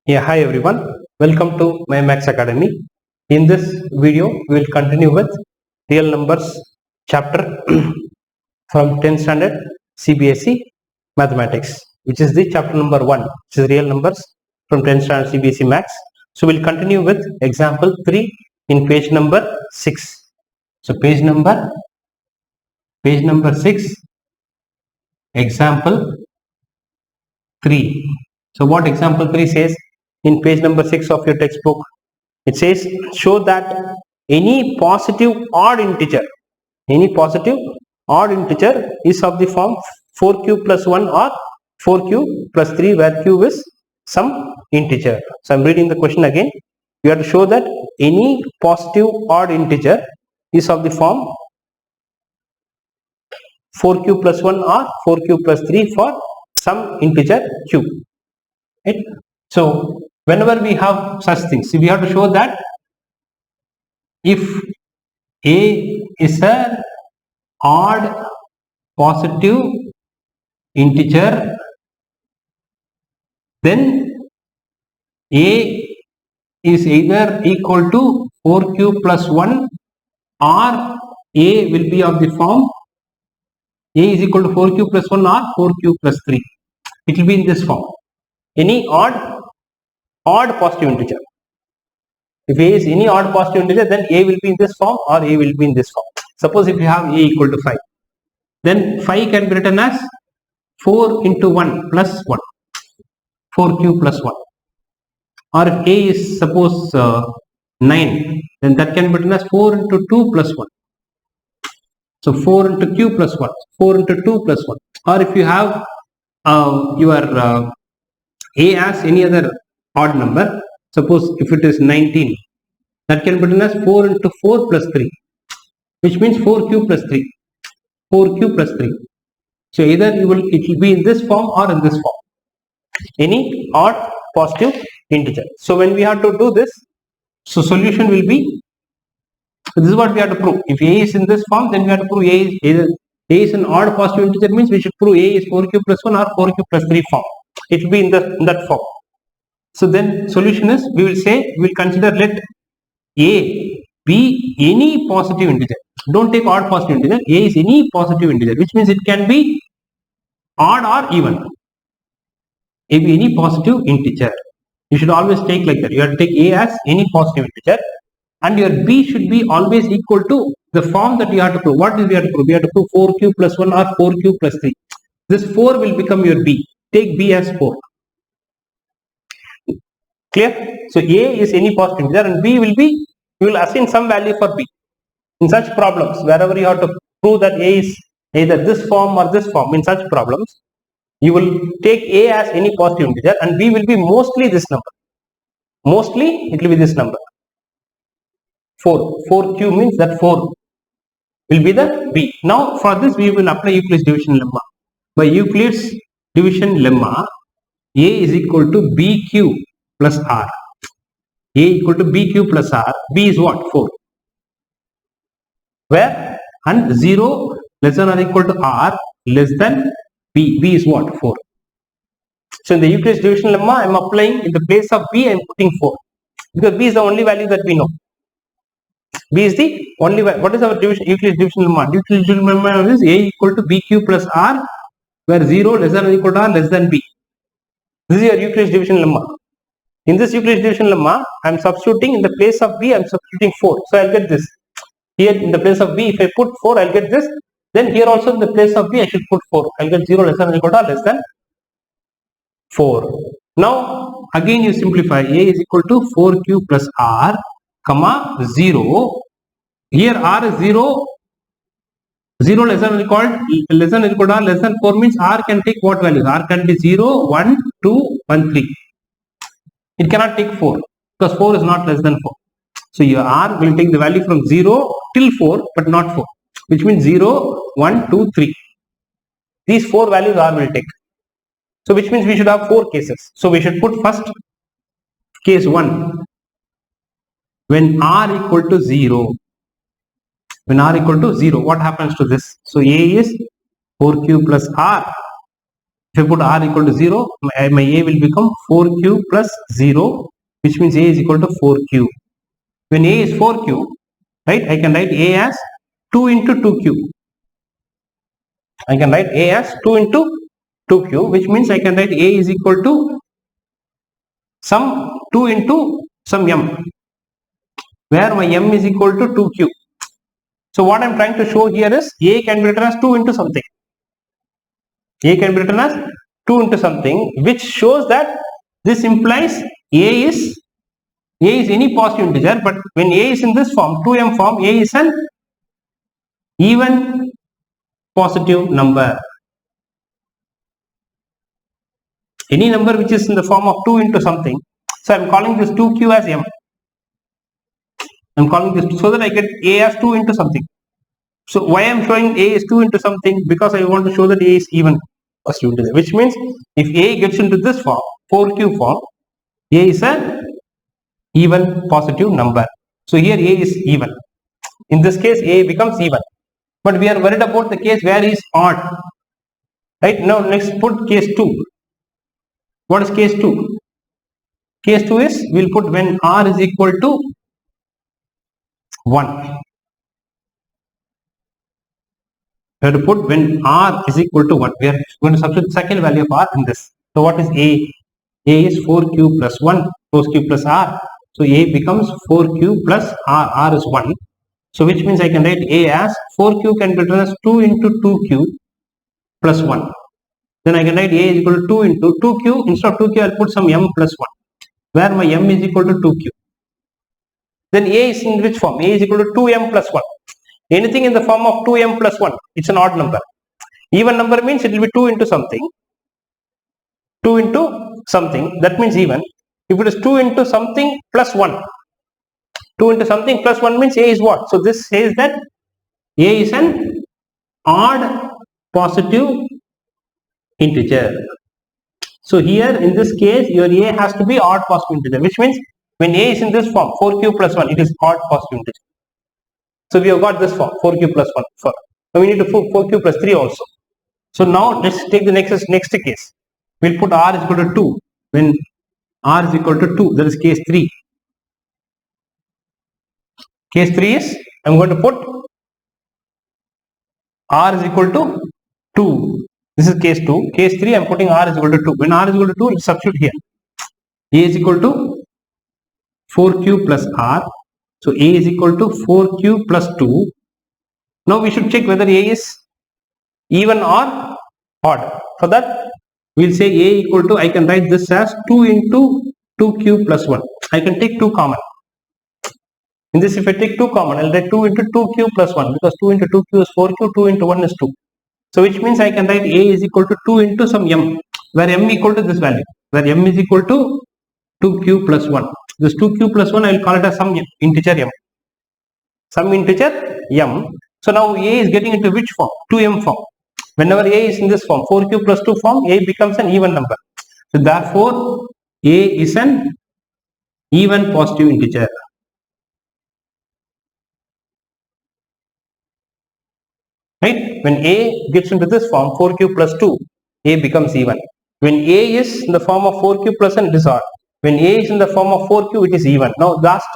Yeah, hi everyone. Welcome to my Max Academy. In this video, we will continue with real numbers chapter from 10th standard CBSE mathematics, which is the chapter number 1, which is real numbers from 10th standard CBSE max. So we'll continue with example 3 in page number 6. So page number 6, example 3. So what example 3 says in page number 6 of your textbook? It says show that any positive odd integer is of the form 4q plus 1 or 4q plus 3, where q is some integer. So I'm reading the question again. You have to show that any positive odd integer is of the form 4q plus 1 or 4q plus 3 for some integer q. Right? So whenever we have such things, we have to show that if a is an odd positive integer, then a is either equal to 4q plus 1 or a will be of the form a is equal to 4q plus 1 or 4q plus 3. It will be in this form. Any odd positive integer. If a is any odd positive integer, then a will be in this form or a will be in this form. Suppose if you have a equal to 5, then 5 can be written as 4 into 1 plus 1, 4q plus 1. Or if a is suppose 9, then that can be written as 4 into 2 plus 1. So 4 into q plus 1, 4 into 2 plus 1. Or if you have your a as any other odd number, suppose if it is 19, that can be written as 4 into 4 plus 3, which means 4q plus 3. 4q plus 3. So either it will be in this form or in this form. Any odd positive integer. So when we have to do this, so solution will be, this is what we have to prove. If a is in this form, then we have to prove a is an odd positive integer, means we should prove a is 4q plus 1 or 4q plus 3 form. It will be in that form. So then solution is, we will say, we will consider let a be any positive integer. Don't take odd positive integer. A is any positive integer, which means it can be odd or even. A be any positive integer. You should always take like that. You have to take a as any positive integer, and your b should be always equal to the form that you have to prove. What is we have to prove? We have to prove 4q plus 1 or 4q plus 3. This 4 will become your b. Take b as 4. Clear? So a is any positive integer and b will be, you will assign some value for b. In such problems, wherever you have to prove that a is either this form or this form, in such problems, you will take a as any positive integer and b will be mostly this number. Mostly it will be this number. 4. 4q means that 4 will be the b. Now for this we will apply Euclid's division lemma. By Euclid's division lemma, a is equal to bq plus r. A equal to bq plus r. B is what? 4. Where? And 0 less than or equal to r less than b. B is what? 4. So in the Euclid's division lemma, I am applying in the place of b, I am putting 4. Because b is the only value that we know. B is the only value. What is our Euclid's division lemma? Euclid's division lemma is a equal to bq plus r, where 0 less than or equal to r less than b. This is your Euclid's division lemma. In this Euclid's division lemma, I am substituting in the place of b, I am substituting 4. So I will get this. Here in the place of b, if I put 4, I will get this. Then here also in the place of b, I should put 4. I will get 0 less than or equal to r less than 4. Now again you simplify. A is equal to 4q plus r, comma 0. Here r is 0. 0 less than or equal to r less than 4 means r can take what values? R can be 0, 1, 2, 1, 3. It cannot take 4 because 4 is not less than 4. So your r will take the value from 0 till 4 but not 4, which means 0, 1, 2, 3. These 4 values r will take. So which means we should have 4 cases. So we should put first case 1. When r equal to 0. When r equal to 0, what happens to this? So a is 4q plus r. If I put r equal to 0, my a will become 4q plus 0, which means a is equal to 4q. When a is 4q, right, I can write a as 2 into 2q. I can write a as 2 into 2q, which means I can write a is equal to some 2 into some m, where my m is equal to 2q. So what I am trying to show here is a can be written as 2 into something. A can be written as 2 into something, which shows that this implies a is any positive integer, but when a is in this form, 2m form, a is an even positive number. Any number which is in the form of 2 into something. So I am calling this 2q as m. I am calling this so that I get a as 2 into something. So why I am showing a is 2 into something? Because I want to show that a is even positive integer, which means if a gets into this form, 4q form, a is an even positive number. So here a is even. In this case, a becomes even. But we are worried about the case where is odd. Right? Now next put case 2. What is case 2? Case 2 is, we will put when r is equal to 1. We have to put when r is equal to 1. We are going to substitute the second value of r in this. So what is a? A is 4q plus 1, 4q plus r. So a becomes 4q plus r. R is 1. So which means I can write a as 4q can be written as 2 into 2q plus 1. Then I can write a is equal to 2 into 2q. Instead of 2q, I will put some m plus 1, where my m is equal to 2q. Then a is in which form? A is equal to 2m plus 1. Anything in the form of 2m plus 1, it's an odd number. Even number means it will be 2 into something. 2 into something, that means even. If it is 2 into something plus 1, 2 into something plus 1 means a is what? So this says that a is an odd positive integer. So here in this case, your a has to be odd positive integer, which means when a is in this form, 4q plus 1, it is odd positive integer. So we have got this form, 4q plus 1. Now we need to put 4q plus 3 also. So now let's take the next case. We'll put r is equal to 2. When r is equal to 2, that is case 3. Case 3 is, I'm going to put r is equal to 2. This is case 2. Case 3, I'm putting r is equal to 2. When r is equal to 2, let's substitute here. A is equal to 4q plus r. So a is equal to 4q plus 2. Now we should check whether a is even or odd. For that, we'll say a equal to, I can write this as 2 into 2q plus 1. I can take 2 common. In this, if I take 2 common, I'll write 2 into 2q plus 1, because 2 into 2q is 4q, 2 into 1 is 2. So which means I can write a is equal to 2 into some m, where m equal to this value, where m is equal to 2q plus 1. This 2q plus 1, I will call it as some integer m. Some integer m. So now a is getting into which form? 2m form. Whenever a is in this form, 4q plus 2 form, a becomes an even number. So therefore, a is an even positive integer. Right? When a gets into this form, 4q plus 2, a becomes even. When a is in the form of 4q plus 1, it is odd. When a is in the form of 4q, it is even. Now last,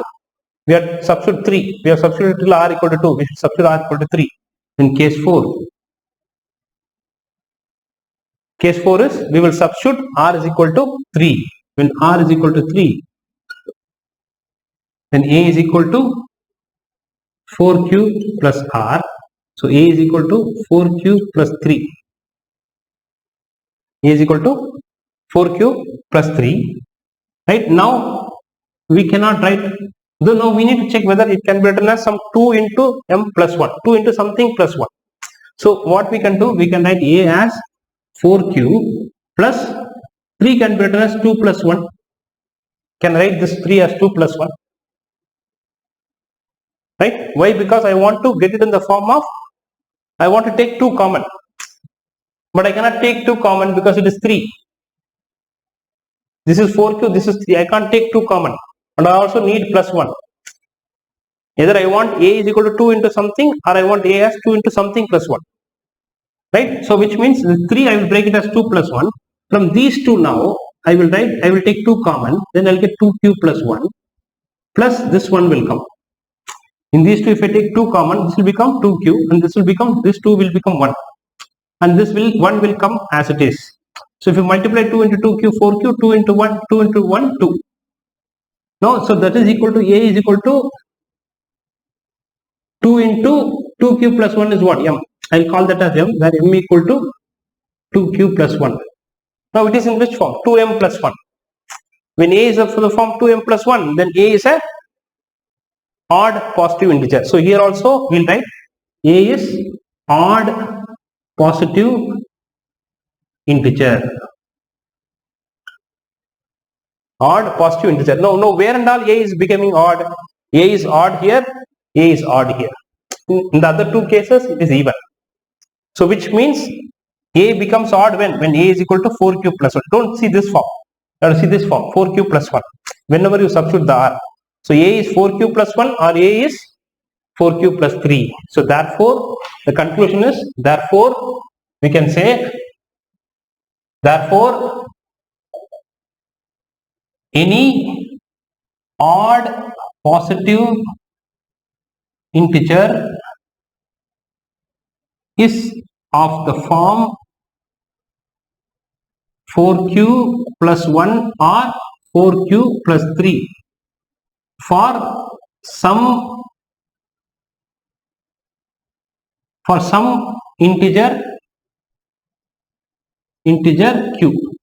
we have substitute 3. We have substituted till r equal to 2. We should substitute r equal to 3. In case 4. Case 4 is, we will substitute r is equal to 3. When r is equal to 3, then a is equal to 4q plus r. So a is equal to 4q plus 3. A is equal to 4q plus 3. Right? Now we cannot write, though now we need to check whether it can be written as some 2 into m plus 1, 2 into something plus 1. So what we can do, we can write a as 4q plus 3 can be written as 2 plus 1. Can write this 3 as 2 plus 1. Right? Why? Because I want to get it in the form of, I want to take 2 common. But I cannot take 2 common because it is 3. This is 4q, this is 3. I can't take 2 common. And I also need plus 1. Either I want a is equal to 2 into something, or I want a as 2 into something plus 1. right? So which means the 3 I will break it as 2 plus 1. From these two now, I will take 2 common, then I'll get 2q plus 1, plus this one will come. In these two, if I take 2 common, this will become 2q, and this 2 will become 1. And this 1 will come as it is. So if you multiply 2 into 2q, 4q, 2 into 1, 2 into 1, 2. No, so that is equal to A is equal to 2 into 2q plus 1 is what? M. I'll call that as M, where M equal to 2q plus 1. Now it is in which form? 2m plus 1. When A is of the form 2m plus 1, then A is a odd positive integer. So here also we'll write A is odd positive integer. Odd positive integer. No, where and all A is becoming odd? A is odd here, A is odd here. In the other two cases, it is even. So which means A becomes odd when A is equal to 4q plus 1. Don't see this form. You have to see this form, 4q plus 1. Whenever you substitute the R. So A is 4q plus 1 or A is 4q plus 3. So therefore, the conclusion is, therefore, we can say, therefore, any odd positive integer is of the form 4q plus 1 or 4q plus 3 for some integer q.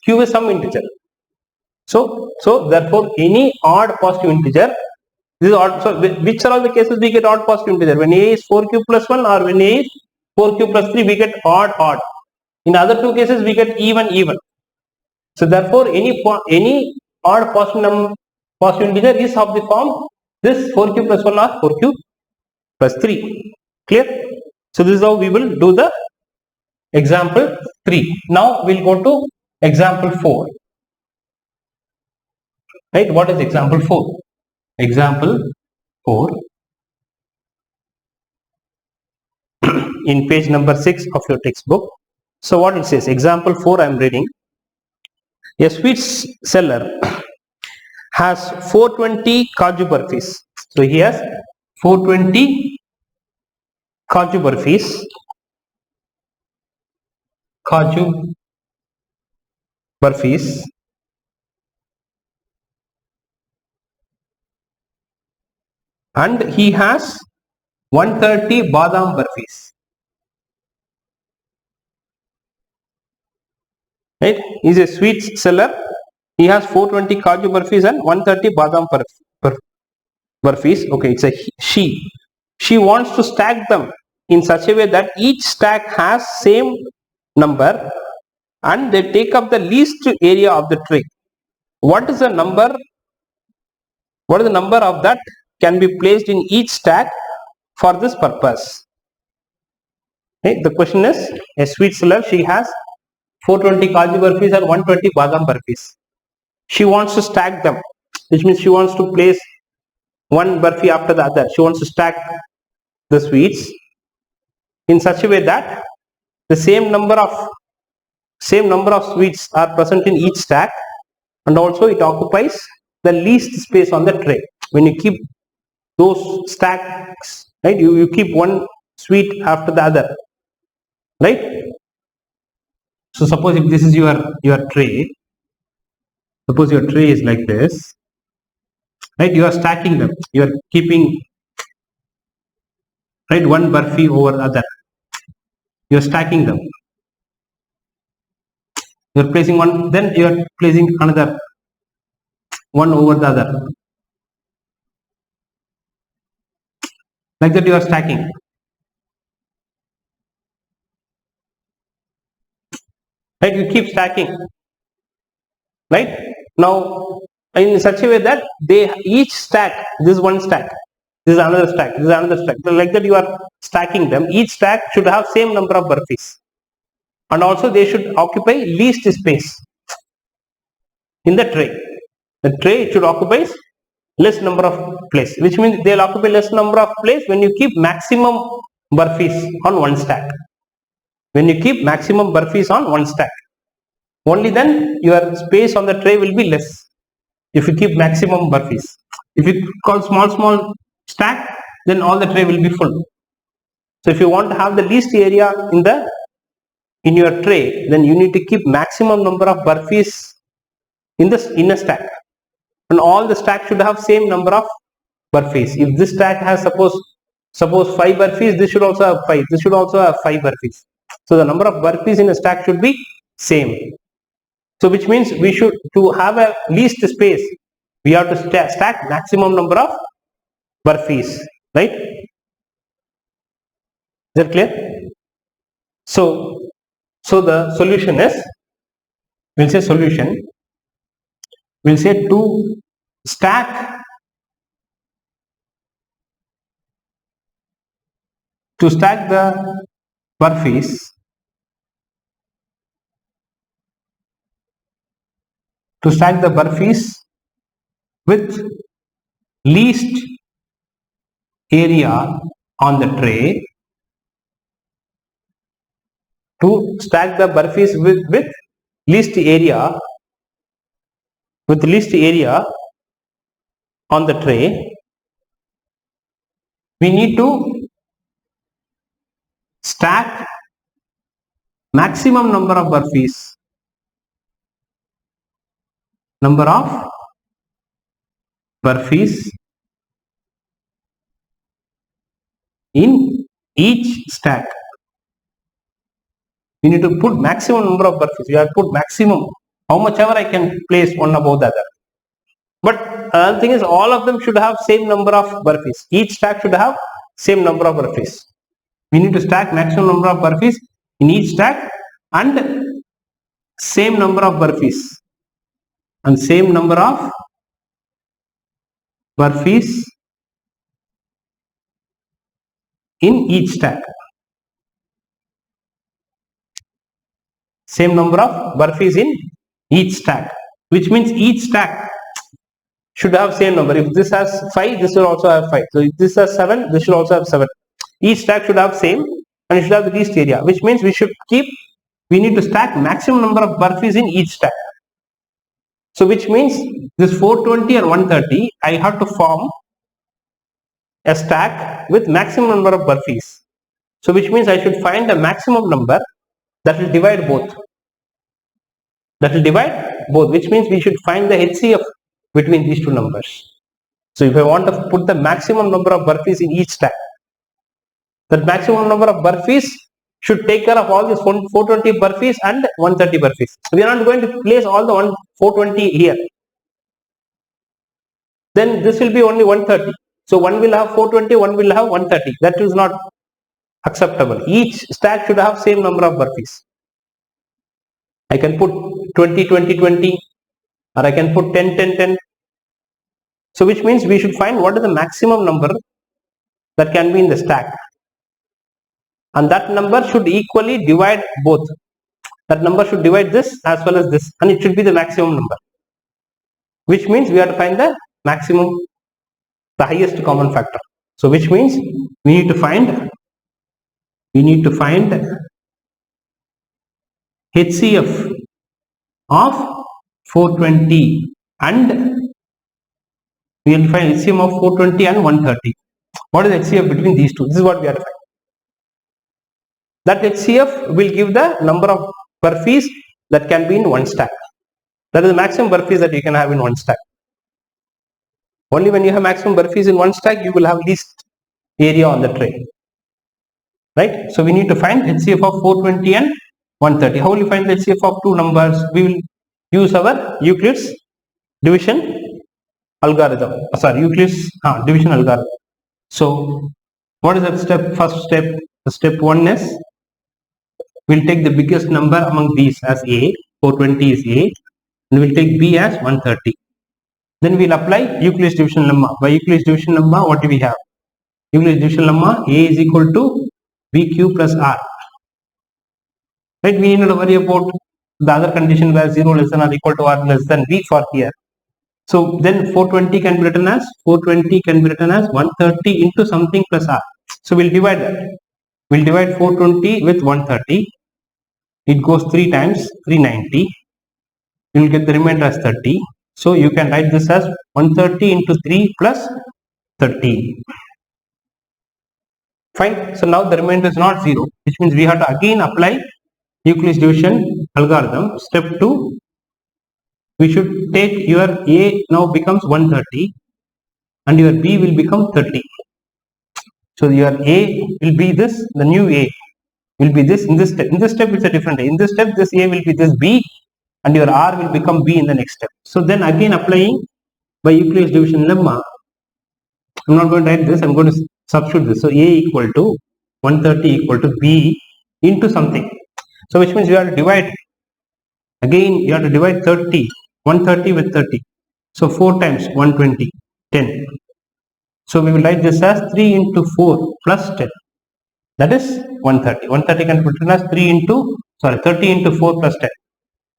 Q is some integer. So therefore any odd positive integer, this is odd. So which are all the cases we get odd positive integer? When A is 4q plus 1 or when A is 4q plus 3, we get odd. In other two cases we get even. So therefore any odd positive integer is of the form this 4q plus 1 or 4q plus 3. Clear? So this is how we will do the example 3. Now we'll go to example 4. Right? What is example 4? Example 4 in page number 6 of your textbook. So what it says, example 4 I am reading. A sweet seller has 420 Kaju Barfis. So he has 420 Kaju Barfis, and he has 130 Badam Barfis. Right? He is a sweet seller. He has 420 Kaju Barfis and 130 Badam Barfis. Okay, it's a she. She wants to stack them in such a way that each stack has same number and they take up the least area of the tray. What is the number of that can be placed in each stack for this purpose? Okay, the question is, a sweet seller, she has 420 Kaju Barfis and 120 Badam Barfis. She wants to stack them, which means she wants to place one barfi after the other. She wants to stack the sweets in such a way that the same number of sweets are present in each stack, and also it occupies the least space on the tray. When you keep those stacks, right, you keep one sweet after the other, right? So suppose if this is your tray, suppose your tray is like this, right? You are stacking them, you are keeping, right, one barfi over other, you are stacking them, you are placing one, then you are placing another one over the other, like that you are stacking. Right, you keep stacking, right? Now in such a way that they each stack, this is one stack, this is another stack, this is another stack. So like that you are stacking them. Each stack should have same number of barfis, and also they should occupy least space in the tray. The tray should occupy less number of place, which means they will occupy less number of place when you keep maximum burpees on one stack. When you keep maximum burpees on one stack, only then your space on the tray will be less. If you keep maximum burpees, if you call small stack, then all the tray will be full. So if you want to have the least area in your tray, then you need to keep maximum number of burpees in a stack, and all the stack should have same number of burpees. If this stack has suppose 5 burpees, this should also have 5. This should also have 5 burpees. So the number of burpees in a stack should be same. So which means we should, to have a least space, we have to stack maximum number of burpees, right? Is that clear? So the solution is, we'll say solution, we'll say to stack the burpees with least area on the tray, to stack the burpees with least area on the tray, we need to stack maximum number of burpees in each stack. We need to put maximum number of burpees. We have to put maximum, how much ever I can place one above the other. But another thing is, all of them should have same number of burpees. Each stack should have same number of burpees. We need to stack maximum number of burpees in each stack and same number of burpees in each stack. Same number of burpees in each stack, which means each stack should have same number. If this has 5, this will also have 5. So if this has 7, this should also have 7. Each stack should have same, and it should have the least area, which means we need to stack maximum number of burpees in each stack. So which means this 420 and 130, I have to form a stack with maximum number of burpees. So which means I should find a maximum number that will divide both. Which means we should find the HCF between these two numbers. So if I want to put the maximum number of burpees in each stack, that maximum number of burpees should take care of all these 420 burpees and 130 burpees. We are not going to place all the 420 here. Then this will be only 130. So one will have 420, one will have 130. That is not acceptable. Each stack should have same number of burpees. I can put 20, 20, 20, or I can put 10, 10, 10. So which means we should find what is the maximum number that can be in the stack. And that number should equally divide both. That number should divide this as well as this, and it should be the maximum number. Which means we have to find the maximum, the highest common factor. So which means we need to find HCF of 420, and we will find HCF of 420 and 130. What is HCF between these two? This is what we have to find. That HCF will give the number of burpees that can be in one stack. That is the maximum burpees that you can have in one stack. Only when you have maximum burpees in one stack, you will have least area on the tray. Right? So we need to find HCF of 420 and 130. How will you find the HCF of two numbers? We will use our Euclid's division algorithm. Division algorithm. So what is that step? First step. The step 1 is, we'll take the biggest number among these as A. 420 is A, and we'll take B as 130. Then we'll apply Euclid's division lemma. By Euclid's division lemma, what do we have? Euclid's division lemma, A is equal to BQ plus R. Right? We need to worry about the other condition where 0 less than or equal to R less than B for here. So then 420 can be written as 130 into something plus R. So we'll divide that. We'll divide 420 with 130. It goes 3 times, 390. You will get the remainder as 30. So you can write this as 130 into 3 plus 30. Fine. So now the remainder is not 0, which means we have to again apply Euclid's division algorithm. Step 2, we should take your A now becomes 130 and your B will become 30. So your A will be this, the new A will be this in this step. In this step it's a different A. In this step this A will be this B and your R will become B in the next step. So then again applying by Euclid's division lemma, I'm not going to write this, I'm going to substitute this. So A equal to 130 equal to B into something. So which means you have to divide, again you have to divide 130 with 30. So 4 times 120, 10. So we will write this as 3 into 4 plus 10. That is 130. 130 can be written as 30 into 4 plus 10.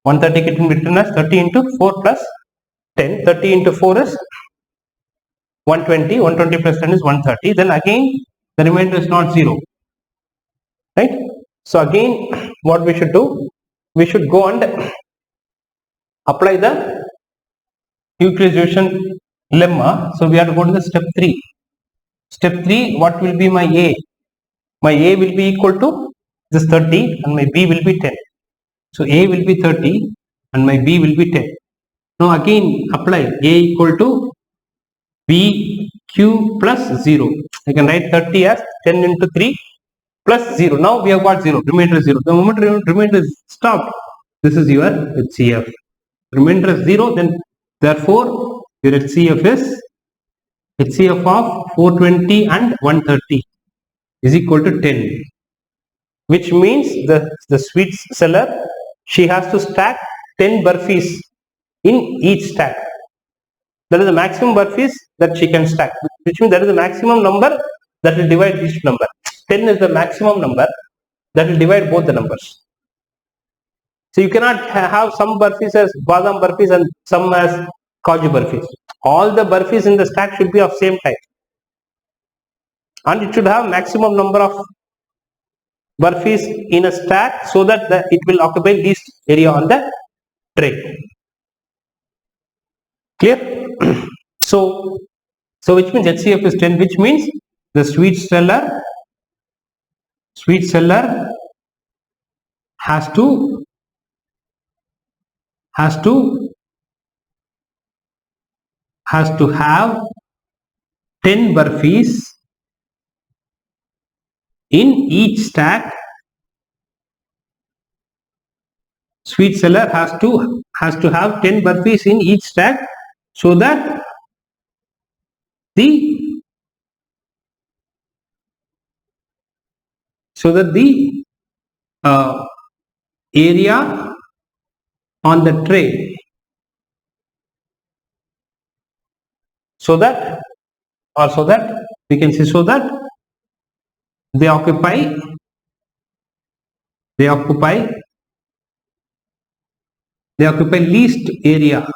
130 can be written as 30 into 4 plus 10. 30 into 4 is 120. 120 plus 10 is 130. Then again the remainder is not 0. Right? So again what we should do? We should go and apply the Euclid's division lemma. So we have to go to the step 3. Step 3, what will be my A? My A will be equal to this 30 and my B will be 10. So A will be 30 and my B will be 10. Now again apply A equal to BQ plus 0. I can write 30 as 10 into 3 plus 0. Now we have got 0. Remainder is 0. The moment remainder is stopped, this is your HCF. Remainder is 0, then therefore your HCF is HCF of 420 and 130 is equal to 10. Which means the sweet seller, she has to stack 10 burfis in each stack. That is the maximum burfis that she can stack, which means that is the maximum number that will divide each number. 10 is the maximum number that will divide both the numbers. So you cannot have some burfis as badam burfis and some as kaju burfis. All the burfis in the stack should be of same type. And it should have maximum number of burfis in a stack so that it will occupy least area on the tray. Clear? So which means HCF is 10, which means the sweet seller has to have 10 burfis in each stack. Sweet seller has to have 10 burfis in each stack so that the area on the tray, so that we can say, so that they occupy least area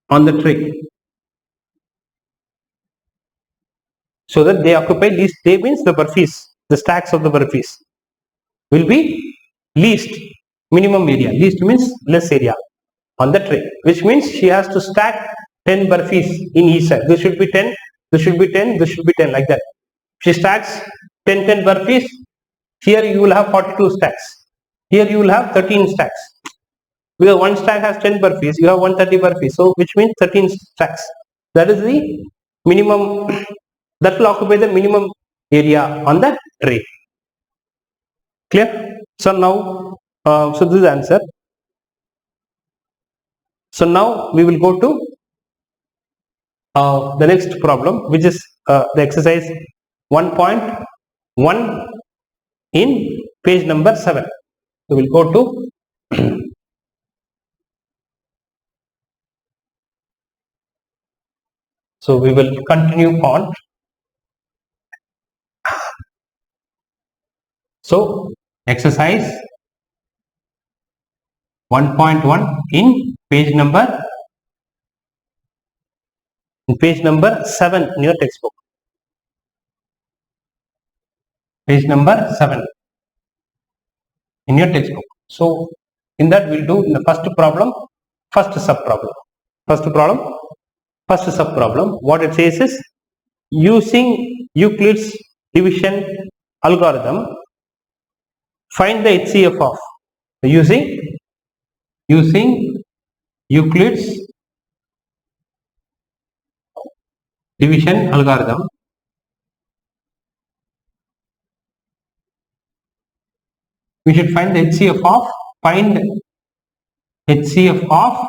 on the tray. So that they occupy least, they means the burfis, the stacks of the burfis will be least, minimum area. Least means less area on the tray, which means she has to stack 10 burfis in each side. This should be 10, this should be 10, this should be 10, like that. She stacks 10 burfis. Here you will have 42 stacks. Here you will have 13 stacks. Because one stack has 10 burfis, you have 130 burfis. So which means 13 stacks. That is the minimum, that will occupy the minimum area on the tray. Clear? So now, so this is the answer. So now we will go to the next problem, which is the exercise 1.1 in page number 7. So we will go to so we will continue on. So exercise 1.1 in page number 7 in your textbook. Page number 7 in your textbook. So in that we'll do in the first problem, first subproblem. First subproblem, what it says is, using Euclid's division algorithm, find the HCF of. Using Euclid's division algorithm, we should find the HCF of,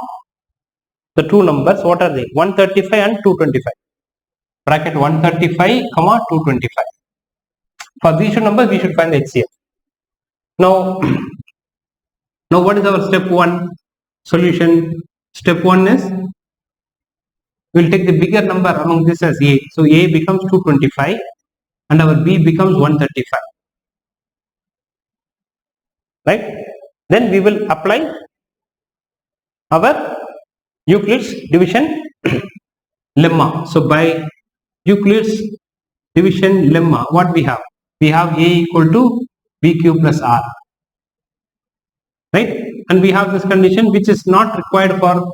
the two numbers. What are they? 135 and 225. Bracket 135, 225. For these two numbers, we should find the HCF. Now what is our step 1 solution? Step 1 is, we will take the bigger number among this as A. So A becomes 225 and our B becomes 135. Right? Then we will apply our Euclid's division lemma. So by Euclid's division lemma, what we have? We have A equal to BQ plus R. Right? And we have this condition which is not required for,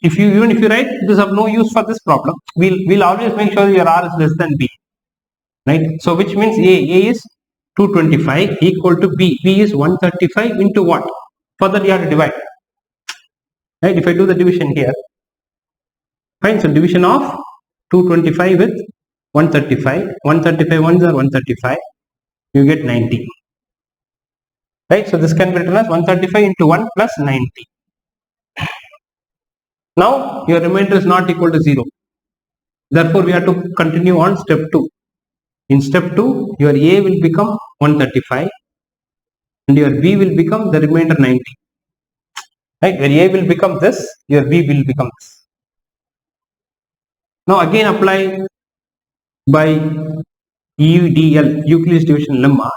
even if you write, it is of no use for this problem. We'll always make sure your R is less than B. Right? So which means A is 225 equal to B. B is 135 into what? Further you have to divide. Right? If I do the division here, fine. So division of 225 with 135. 135 ones are 135. You get 90. Right? So this can be written as 135 into 1 plus 90. Now your remainder is not equal to 0. Therefore we have to continue on step 2. In step 2, your A will become 135 and your B will become the remainder 90. Right? Your A will become this, your B will become this. Now again apply by EUDL, Euclid's division lemma.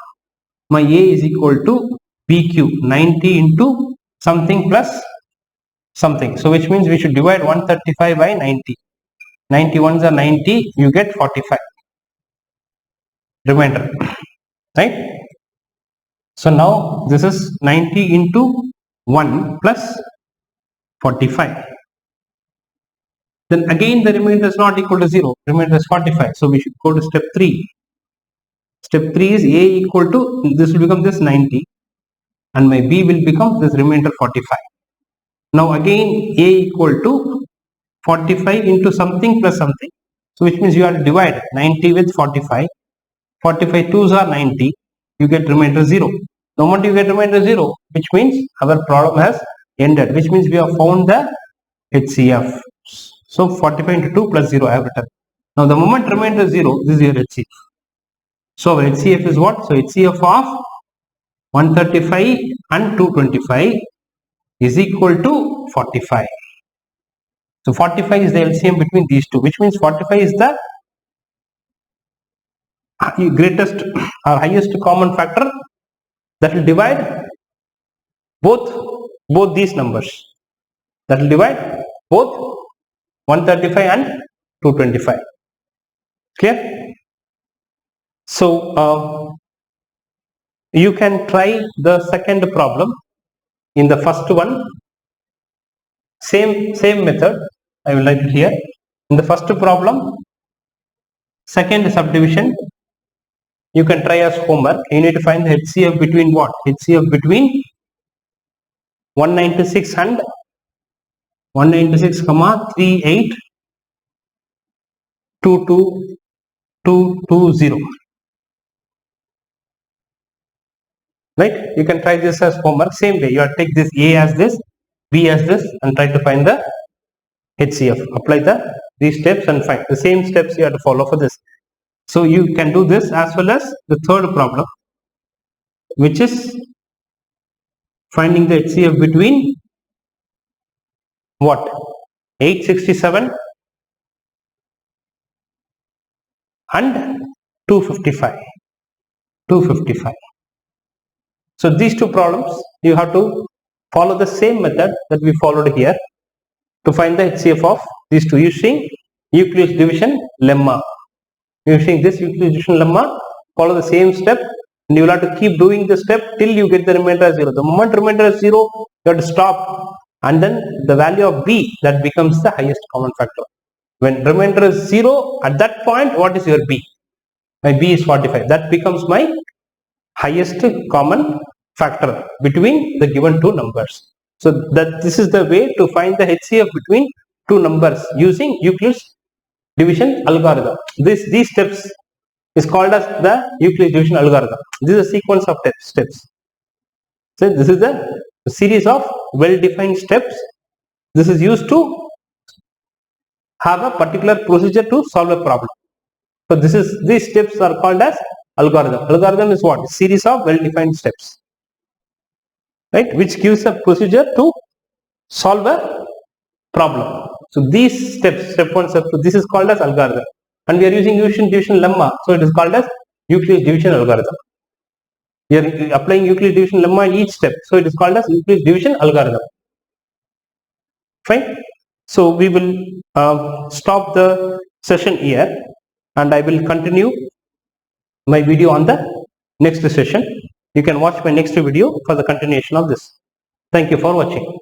My A is equal to BQ, 90 into something plus something. So which means we should divide 135 by 90. 91s are 90, you get 45. Remainder. Right? So now this is 90 into 1 plus 45. Then again the remainder is not equal to 0. Remainder is 45. So we should go to step 3. Step 3 is A equal to, this will become this 90 and my B will become this remainder 45. Now again A equal to 45 into something plus something. So which means you have to divide 90 with 45. 45 2s are 90. You get remainder 0. The moment you get remainder 0, which means our problem has ended. Which means we have found the HCF. So 45 into 2 plus 0 I have written. Now the moment remainder 0, this is your HCF. So our HCF is what? So HCF of 135 and 225 is equal to 45. So 45 is the LCM between these two, which means 45 is the greatest or highest common factor that will divide both these numbers. That will divide both 135 and 225. Clear? So you can try the second problem. In the first one, same method. I will write it here. In the first problem, second subdivision, you can try as homework. You need to find the HCF between what? HCF between 196 and 196, 38 22220. Right? You can try this as homework. Same way, you have to take this A as this, B as this, and try to find the HCF. Apply these steps and find the same steps you have to follow for this. So you can do this as well as the third problem, which is finding the HCF between what? 867 and 255. So these two problems, you have to follow the same method that we followed here to find the HCF of these two using Euclid's division lemma. Using this Euclid's division lemma, follow the same step, and you will have to keep doing the step till you get the remainder as 0. The moment remainder is 0, you have to stop, and then the value of b, that becomes the highest common factor. When remainder is 0, at that point, what is your b? My b is 45. That becomes my highest common factor between the given two numbers. So that this is the way to find the HCF between two numbers using Euclid's division algorithm. These steps is called as the Euclid's division algorithm. This is a sequence of steps. So this is the series of well-defined steps. This is used to have a particular procedure to solve a problem. So these steps are called as algorithm. Algorithm is what? A series of well-defined steps, right? Which gives a procedure to solve a problem. So these steps, step 1, step 2, this is called as algorithm. And we are using Euclid's division lemma, so it is called as Euclid's division algorithm. We are applying Euclid's division lemma in each step, so it is called as Euclid's division algorithm. Fine. So we will stop the session here, and I will continue my video on the next session. You can watch my next video for the continuation of this. Thank you for watching.